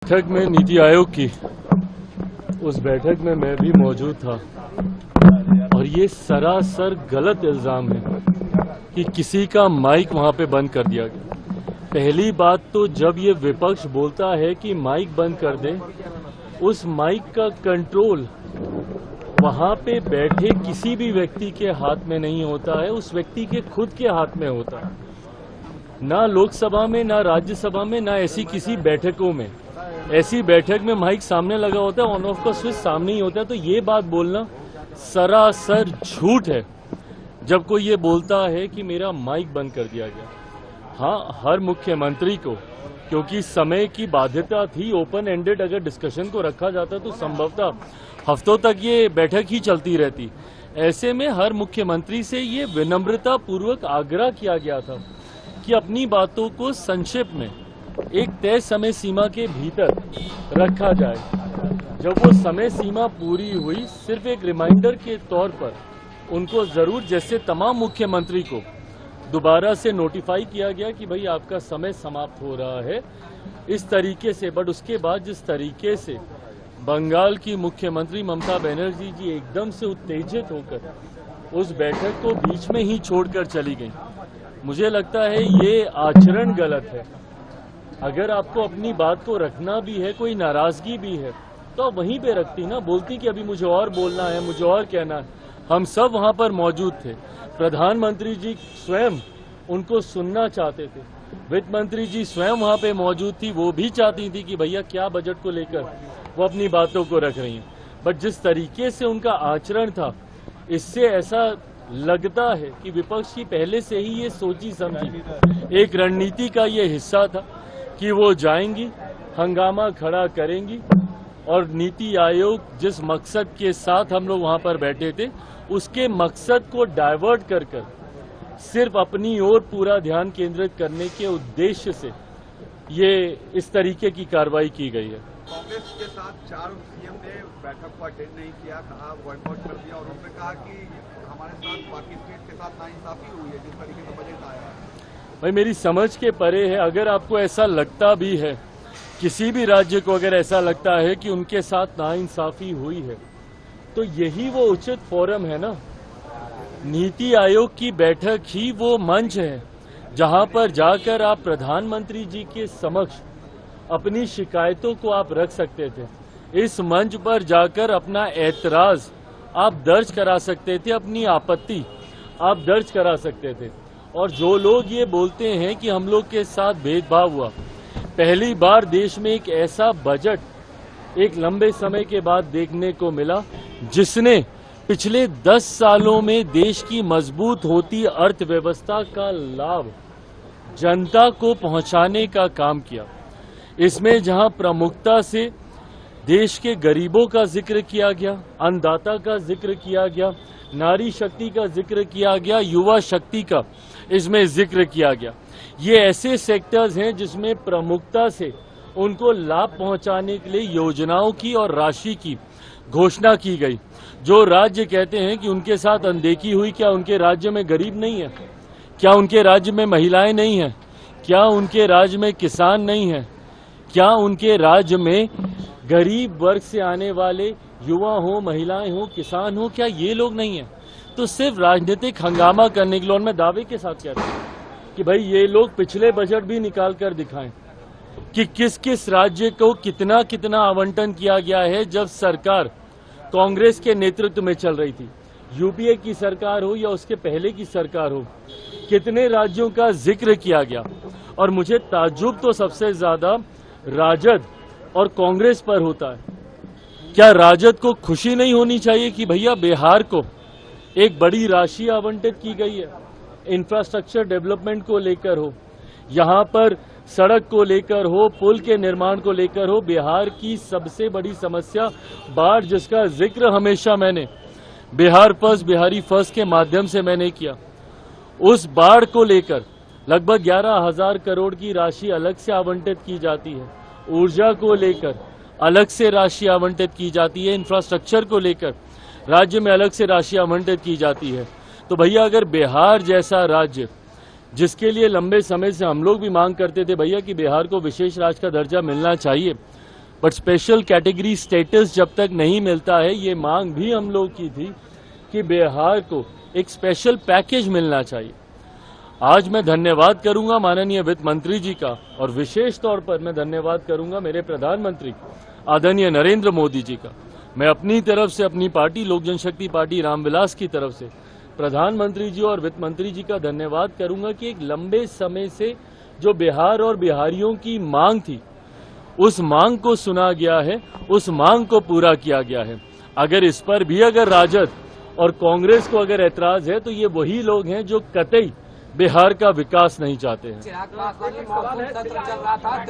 बैठक में नीति आयोग की उस बैठक में मैं भी मौजूद था और ये सरासर गलत इल्जाम है कि किसी का माइक वहां पे बंद कर दिया गया। पहली बात तो जब ये विपक्ष बोलता है कि माइक बंद कर दे, उस माइक का कंट्रोल वहां पे बैठे किसी भी व्यक्ति के हाथ में नहीं होता है, उस व्यक्ति के खुद के हाथ में होता है। ना लोकसभा में, ना राज्यसभा में, ना ऐसी किसी बैठकों में। ऐसी बैठक में माइक सामने लगा होता है, ऑन ऑफ का स्विच सामने ही होता है। तो ये बात बोलना सरासर झूठ है जब कोई ये बोलता है कि मेरा माइक बंद कर दिया गया। हाँ, हर मुख्यमंत्री को, क्योंकि समय की बाध्यता थी, ओपन एंडेड अगर डिस्कशन को रखा जाता तो संभवतः हफ्तों तक ये बैठक ही चलती रहती। ऐसे में हर मुख्यमंत्री से ये विनम्रता पूर्वक आग्रह किया गया था कि अपनी बातों को संक्षेप में एक तय समय सीमा के भीतर रखा जाए। जब वो समय सीमा पूरी हुई, सिर्फ एक रिमाइंडर के तौर पर उनको जरूर, जैसे तमाम मुख्यमंत्री को दोबारा से नोटिफाई किया गया कि भाई आपका समय समाप्त हो रहा है, इस तरीके से। बट उसके बाद जिस तरीके से बंगाल की मुख्यमंत्री ममता बनर्जी जी एकदम से उत्तेजित होकर उस बैठक को बीच में ही छोड़कर चली गई, मुझे लगता है ये आचरण गलत है। अगर आपको अपनी बात को रखना भी है, कोई नाराजगी भी है, तो आप वहीं पे रखती ना, बोलती कि अभी मुझे और बोलना है, मुझे और कहना है। हम सब वहां पर मौजूद थे। प्रधानमंत्री जी स्वयं उनको सुनना चाहते थे, वित्त मंत्री जी स्वयं वहां पे मौजूद थी, वो भी चाहती थी कि भैया क्या बजट को लेकर वो अपनी बातों को रख रही हैं। बट जिस तरीके से उनका आचरण था, इससे ऐसा लगता है कि विपक्ष की पहले से ही ये सोची समझी एक रणनीति का ये हिस्सा था कि वो जाएंगी, हंगामा खड़ा करेंगी और नीति आयोग जिस मकसद के साथ हम लोग वहां पर बैठे थे, उसके मकसद को डाइवर्ट कर सिर्फ अपनी ओर पूरा ध्यान केंद्रित करने के उद्देश्य से ये इस तरीके की कार्रवाई की गई है। कांग्रेस के साथ 4 सीएम ने बैठक को अटेंड नहीं किया, कहा बॉयकॉट कर दिया, और उन्होंने कहा कि हमारे साथ बाकी स्टेट के साथ नाइंसाफी हुई है जिस तरीके से बजट आया है। भाई मेरी समझ के परे है। अगर आपको ऐसा लगता भी है, किसी भी राज्य को अगर ऐसा लगता है कि उनके साथ नाइंसाफी हुई है, तो यही वो उचित फोरम है ना। नीति आयोग की बैठक ही वो मंच है जहां पर जाकर आप प्रधानमंत्री जी के समक्ष अपनी शिकायतों को आप रख सकते थे। इस मंच पर जाकर अपना ऐतराज आप दर्ज करा सकते थे, अपनी आपत्ति आप दर्ज करा सकते थे। और जो लोग ये बोलते हैं कि हम लोग के साथ भेदभाव हुआ, पहली बार देश में एक ऐसा बजट एक लंबे समय के बाद देखने को मिला जिसने पिछले 10 सालों में देश की मजबूत होती अर्थव्यवस्था का लाभ जनता को पहुंचाने का काम किया। इसमें जहां प्रमुखता से देश के गरीबों का जिक्र किया गया, अन्नदाता का जिक्र किया गया, नारी शक्ति का जिक्र किया गया, युवा शक्ति का इसमें जिक्र किया गया। ये ऐसे सेक्टर्स हैं जिसमें प्रमुखता से उनको लाभ पहुंचाने के लिए योजनाओं की और राशि की घोषणा की गई। जो राज्य कहते हैं कि उनके साथ अनदेखी हुई, क्या उनके राज्य में गरीब नहीं है? क्या उनके राज्य में महिलाएं नहीं हैं? क्या उनके राज्य में किसान नहीं है? क्या उनके राज्य में गरीब वर्ग से आने वाले युवा हो, महिलाएं हो, किसान हो, क्या ये लोग नहीं है? तो सिर्फ राजनीतिक हंगामा करने के लिए, और मैं दावे के साथ कहता हूं कि भाई ये लोग पिछले बजट भी निकाल कर दिखाएं कि किस किस राज्य को कितना कितना आवंटन किया गया है जब सरकार कांग्रेस के नेतृत्व में चल रही थी। यूपीए की सरकार हो या उसके पहले की सरकार हो, कितने राज्यों का जिक्र किया गया। और मुझे ताज्जुब तो सबसे ज्यादा राजद और कांग्रेस पर होता है। क्या राजद को खुशी नहीं होनी चाहिए कि भैया बिहार को एक बड़ी राशि आवंटित की गई है, इंफ्रास्ट्रक्चर डेवलपमेंट को लेकर हो, यहां पर सड़क को लेकर हो, पुल के निर्माण को लेकर हो। बिहार की सबसे बड़ी समस्या बाढ़, जिसका जिक्र हमेशा मैंने बिहार फर्स्ट, बिहारी फर्स्ट के माध्यम से मैंने किया। उस बाढ़ को लेकर लगभग 11,000 करोड़ की राशि अलग से आवंटित की जाती है। ऊर्जा को लेकर अलग से राशि आवंटित की जाती है। इंफ्रास्ट्रक्चर को लेकर राज्य में अलग से राशि आवंटित की जाती है। तो भैया अगर बिहार जैसा राज्य, जिसके लिए लंबे समय से हम लोग भी मांग करते थे भैया कि बिहार को विशेष राज्य का दर्जा मिलना चाहिए, बट स्पेशल कैटेगरी स्टेटस जब तक नहीं मिलता है, ये मांग भी हम लोग की थी कि बिहार को एक स्पेशल पैकेज मिलना चाहिए। आज मैं धन्यवाद करूंगा माननीय वित्त मंत्री जी का, और विशेष तौर पर मैं धन्यवाद करूंगा मेरे प्रधानमंत्री आदरणीय नरेंद्र मोदी जी का। मैं अपनी तरफ से, अपनी पार्टी लोक जनशक्ति पार्टी रामविलास की तरफ से प्रधानमंत्री जी और वित्त मंत्री जी का धन्यवाद करूंगा कि एक लंबे समय से जो बिहार और बिहारियों की मांग थी, उस मांग को सुना गया है, उस मांग को पूरा किया गया है। अगर इस पर भी अगर राजद और कांग्रेस को अगर ऐतराज है, तो ये वही लोग हैं जो कतई बिहार का विकास नहीं चाहते हैं।